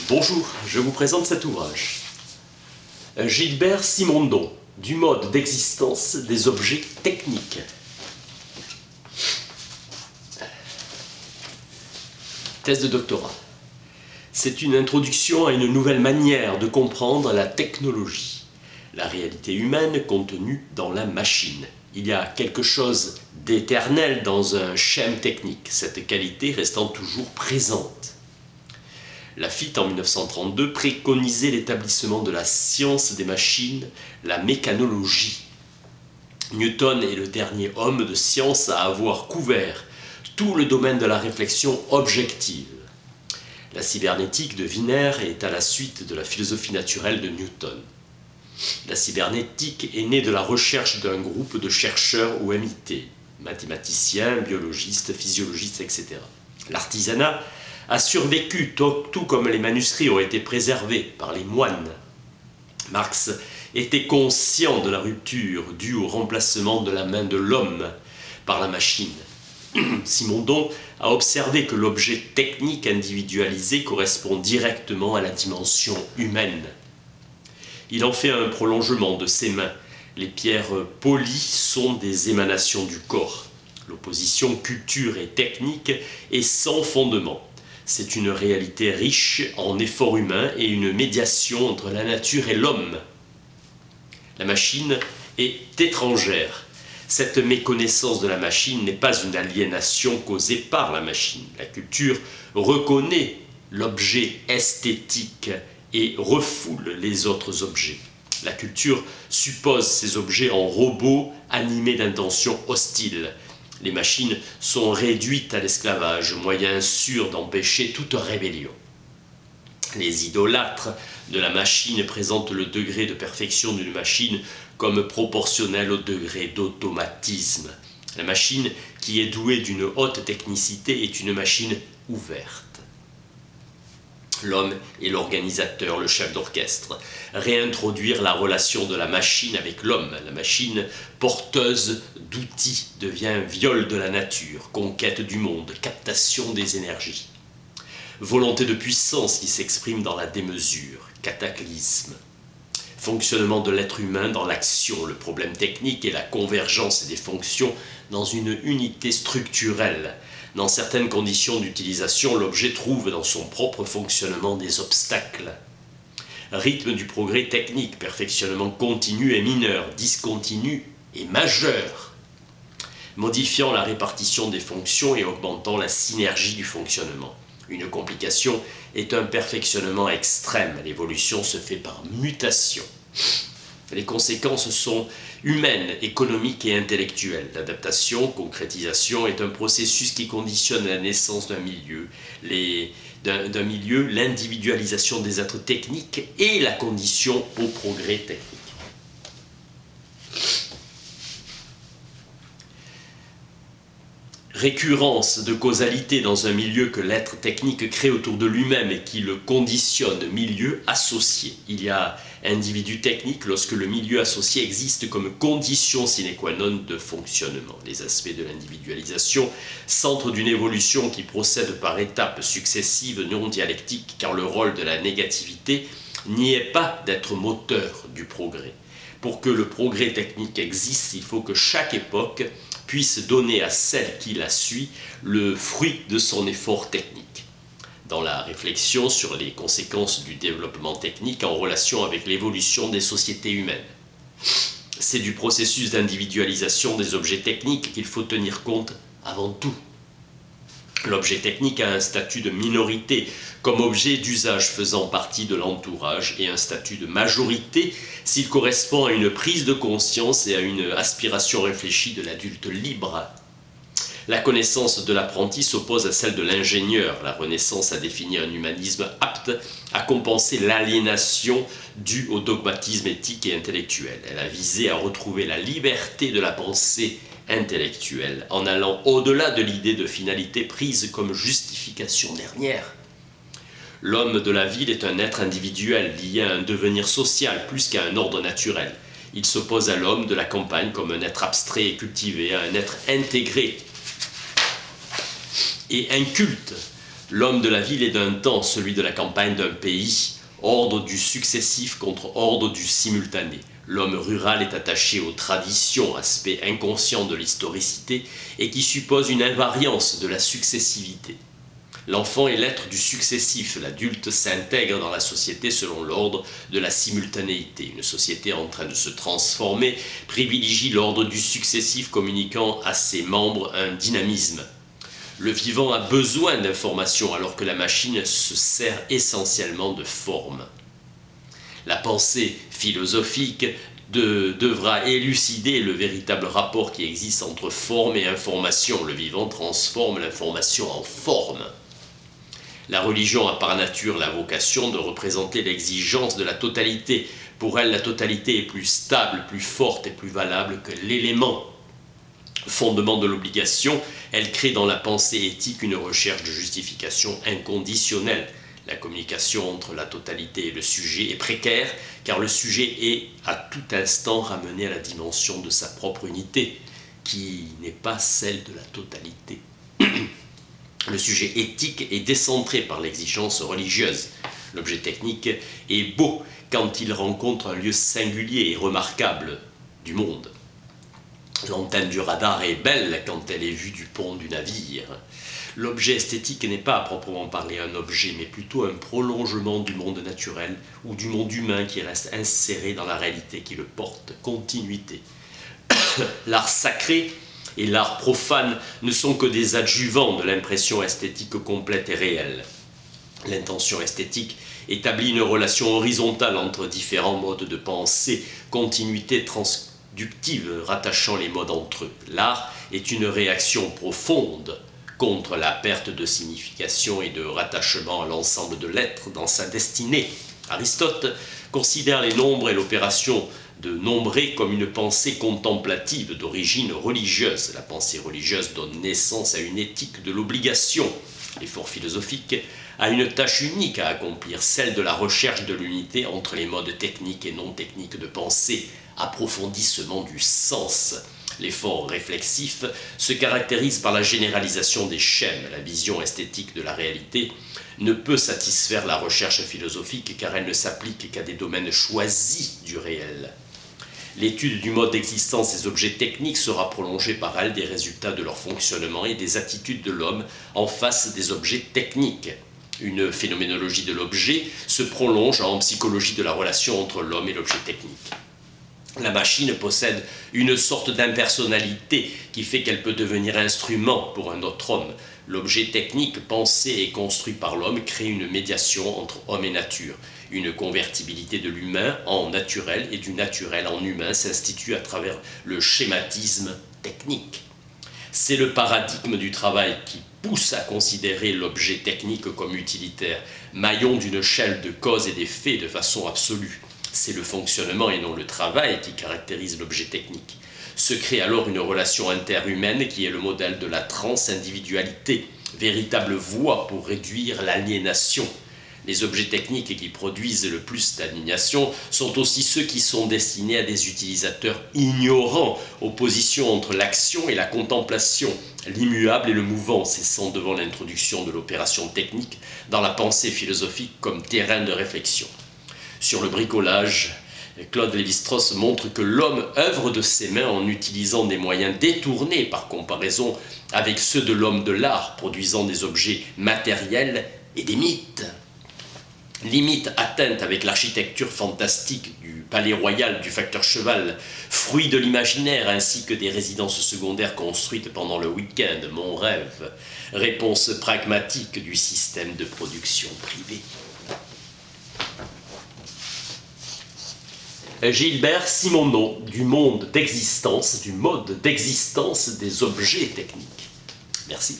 Bonjour, je vous présente cet ouvrage. Gilbert Simondon, du mode d'existence des objets techniques. Thèse de doctorat. C'est une introduction à une nouvelle manière de comprendre la technologie, la réalité humaine contenue dans la machine. Il y a quelque chose d'éternel dans un schème technique, cette qualité restant toujours présente. Lafitte, en 1932, préconisait l'établissement de la science des machines, la mécanologie. Newton est le dernier homme de science à avoir couvert tout le domaine de la réflexion objective. La cybernétique de Wiener est à la suite de la philosophie naturelle de Newton. La cybernétique est née de la recherche d'un groupe de chercheurs ou MIT, mathématiciens, biologistes, physiologistes, etc. L'artisanat a survécu, tout comme les manuscrits ont été préservés par les moines. Marx était conscient de la rupture due au remplacement de la main de l'homme par la machine. Simondon a observé que l'objet technique individualisé correspond directement à la dimension humaine. Il en fait un prolongement de ses mains. Les pierres polies sont des émanations du corps. L'opposition culture et technique est sans fondement. C'est une réalité riche en efforts humains et une médiation entre la nature et l'homme. La machine est étrangère. Cette méconnaissance de la machine n'est pas une aliénation causée par la machine. La culture reconnaît l'objet esthétique et refoule les autres objets. La culture suppose ces objets en robots animés d'intentions hostiles. Les machines sont réduites à l'esclavage, moyen sûr d'empêcher toute rébellion. Les idolâtres de la machine présentent le degré de perfection d'une machine comme proportionnel au degré d'automatisme. La machine qui est douée d'une haute technicité est une machine ouverte. L'homme est l'organisateur, le chef d'orchestre. Réintroduire la relation de la machine avec l'homme. La machine, porteuse d'outils, devient viol de la nature, conquête du monde, captation des énergies. Volonté de puissance qui s'exprime dans la démesure, cataclysme. Fonctionnement de l'être humain dans l'action, le problème technique et la convergence des fonctions dans une unité structurelle. Dans certaines conditions d'utilisation, l'objet trouve dans son propre fonctionnement des obstacles. Rythme du progrès technique, perfectionnement continu et mineur, discontinu et majeur, modifiant la répartition des fonctions et augmentant la synergie du fonctionnement. Une complication est un perfectionnement extrême, l'évolution se fait par mutation. Les conséquences sont humaines, économiques et intellectuelles. L'adaptation, concrétisation est un processus qui conditionne la naissance d'un milieu, l'individualisation des êtres techniques et la condition au progrès technique. Récurrence de causalité dans un milieu que l'être technique crée autour de lui-même et qui le conditionne, milieu associé. Il y a individu technique lorsque le milieu associé existe comme condition sine qua non de fonctionnement. Les aspects de l'individualisation, centre d'une évolution qui procède par étapes successives non dialectiques, car le rôle de la négativité n'y est pas d'être moteur du progrès. Pour que le progrès technique existe, il faut que chaque époque puisse donner à celle qui la suit le fruit de son effort technique. Dans la réflexion sur les conséquences du développement technique en relation avec l'évolution des sociétés humaines. C'est du processus d'individualisation des objets techniques qu'il faut tenir compte avant tout. L'objet technique a un statut de minorité comme objet d'usage faisant partie de l'entourage et un statut de majorité s'il correspond à une prise de conscience et à une aspiration réfléchie de l'adulte libre. La connaissance de l'apprenti s'oppose à celle de l'ingénieur. La Renaissance a défini un humanisme apte à compenser l'aliénation due au dogmatisme éthique et intellectuel. Elle a visé à retrouver la liberté de la pensée intellectuelle en allant au-delà de l'idée de finalité prise comme justification dernière. L'homme de la ville est un être individuel lié à un devenir social plus qu'à un ordre naturel. Il s'oppose à l'homme de la campagne comme un être abstrait et cultivé, à un être intégré et inculte. L'homme de la ville est d'un temps celui de la campagne d'un pays, ordre du successif contre ordre du simultané. L'homme rural est attaché aux traditions, aspect inconscient de l'historicité, et qui suppose une invariance de la successivité. L'enfant est l'être du successif, l'adulte s'intègre dans la société selon l'ordre de la simultanéité. Une société en train de se transformer privilégie l'ordre du successif communiquant à ses membres un dynamisme. Le vivant a besoin d'informations alors que la machine se sert essentiellement de forme. La pensée philosophique devra élucider le véritable rapport qui existe entre forme et information. Le vivant transforme l'information en forme. La religion a par nature la vocation de représenter l'exigence de la totalité. Pour elle, la totalité est plus stable, plus forte et plus valable que l'élément. Fondement de l'obligation, elle crée dans la pensée éthique une recherche de justification inconditionnelle. La communication entre la totalité et le sujet est précaire, car le sujet est à tout instant ramené à la dimension de sa propre unité, qui n'est pas celle de la totalité. Le sujet éthique est décentré par l'exigence religieuse. L'objet technique est beau quand il rencontre un lieu singulier et remarquable du monde. L'antenne du radar est belle quand elle est vue du pont du navire. L'objet esthétique n'est pas à proprement parler un objet, mais plutôt un prolongement du monde naturel ou du monde humain qui reste inséré dans la réalité qui le porte. Continuité. L'art sacré et l'art profane ne sont que des adjuvants de l'impression esthétique complète et réelle. L'intention esthétique établit une relation horizontale entre différents modes de pensée, continuité transductive rattachant les modes entre eux. L'art est une réaction profonde contre la perte de signification et de rattachement à l'ensemble de l'être dans sa destinée. Aristote considère les nombres et l'opération de nombrer comme une pensée contemplative d'origine religieuse. La pensée religieuse donne naissance à une éthique de l'obligation. L'effort philosophique a une tâche unique à accomplir, celle de la recherche de l'unité entre les modes techniques et non techniques de pensée, approfondissement du sens. L'effort réflexif se caractérise par la généralisation des schèmes. La vision esthétique de la réalité ne peut satisfaire la recherche philosophique car elle ne s'applique qu'à des domaines choisis du réel. L'étude du mode d'existence des objets techniques sera prolongée par elle des résultats de leur fonctionnement et des attitudes de l'homme en face des objets techniques. Une phénoménologie de l'objet se prolonge en psychologie de la relation entre l'homme et l'objet technique. La machine possède une sorte d'impersonnalité qui fait qu'elle peut devenir instrument pour un autre homme. L'objet technique pensé et construit par l'homme crée une médiation entre homme et nature. Une convertibilité de l'humain en naturel et du naturel en humain s'institue à travers le schématisme technique. C'est le paradigme du travail qui pousse à considérer l'objet technique comme utilitaire, maillon d'une chaîne de causes et d'effets de façon absolue. C'est le fonctionnement et non le travail qui caractérise l'objet technique. Se crée alors une relation interhumaine qui est le modèle de la transindividualité, véritable voie pour réduire l'aliénation. Les objets techniques qui produisent le plus d'aliénation sont aussi ceux qui sont destinés à des utilisateurs ignorants, opposition entre l'action et la contemplation, l'immuable et le mouvant, cessant devant l'introduction de l'opération technique dans la pensée philosophique comme terrain de réflexion. Sur le bricolage, Claude Lévi-Strauss montre que l'homme œuvre de ses mains en utilisant des moyens détournés par comparaison avec ceux de l'homme de l'art, produisant des objets matériels et des mythes. Limite atteinte avec l'architecture fantastique du palais royal du facteur cheval, fruit de l'imaginaire ainsi que des résidences secondaires construites pendant le week-end, mon rêve, réponse pragmatique du système de production privé. Gilbert Simonneau, du monde d'existence, du mode d'existence des objets techniques. Merci.